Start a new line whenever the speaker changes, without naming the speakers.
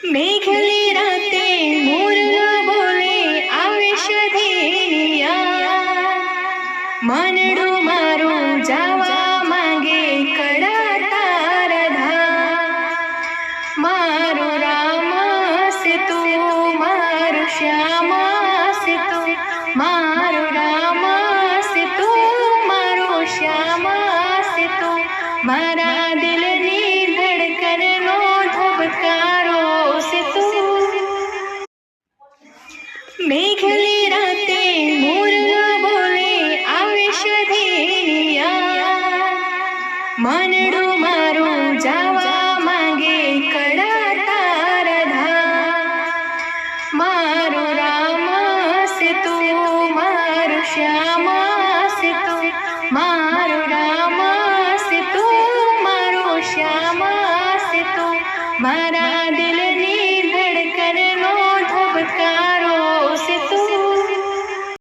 મેઘલી રાતે મોરલા બોલે આવે શધેનિયા, મનડું મારું જાવા માંગે કડા તારધા, મારું રામ સે તું મારું શ્યામ સે તું, મારું રામ સે તું મારું શ્યામ સે તું, મારા દિલની ધડકનનો ધબકારો સે તું। મેઘલી રાતે મોરલા બોલે આવે શધેનિયા, મનડું મારું જાવા માંગે કડા તારધા, મારું રામ સે તું મારું શ્યામ સે તું, મારું રામ સે તું મારું શ્યામ સે તું, મારા